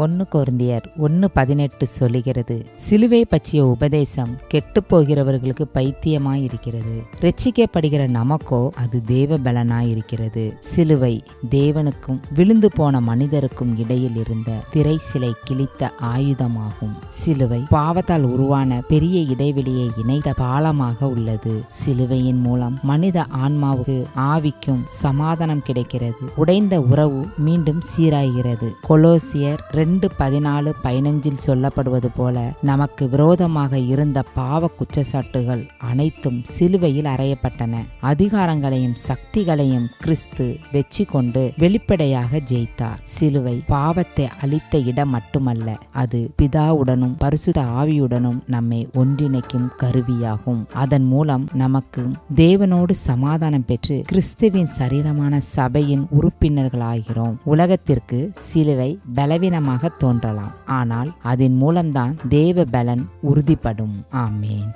1 கொரிந்தியர் 1:18 சொல்லுகிறது, சிலுவை பற்றிய உபதேசம் கெட்டு போகிறவர்களுக்கு பைத்தியமாயிருக்கிறது, ரட்சிக்கப்படுகிற நமக்கோ அது தேவ பலனாயிருக்கிறது. சிலுவை தேவனுக்கும் விழுந்து போன மனிதருக்கும் இடையில் இருந்த திரை சிலை கிழித்த ஆயுதமாகும். சிலுவை பாவத்தால் உருவான பெரிய இடைவெளியை இணைத்த பாலமாக உள்ளது. சிலுவையின் மூலம் மனித ஆன்மாவுக்கு ஆவிக்கும் சமாதானம் கிடைக்கிறது. உடைந்த உறவு மீண்டும் சீராகிறது. கொலோசியர் 2:14-15 சொல்லப்படுவது போல நமக்கு விரோதமாக இருந்த பாவ குற்றச்சாட்டுகள் அனைத்தும் சிலுவையில் அறையப்பட்டன. அதிகாரங்களையும் சக்திகளையும் கிறிஸ்து வெற்றி கொண்டு வெளிப்படையாக ஜெயித்தார். சிலுவை பாவத்தை அழித்த இடம் மட்டுமல்ல, அது பிதாவுடனும் பரிசுத்த ஆவியுடனும் நம்மை ஒன்றிணைக்கும் கருவியாகும். அதன் மூலம் நமக்கு தேவனோடு சமாதானம் பெற்று கிறிஸ்துவின் சரீரமான சபையின் உறுப்பினர்களாகிறோம். உலகத்திற்கு சிலுவை பலவீனமாக தோன்றலாம், ஆனால் அதன் மூலம்தான் தேவ பலன் உறுதிப்படும். ஆமேன்.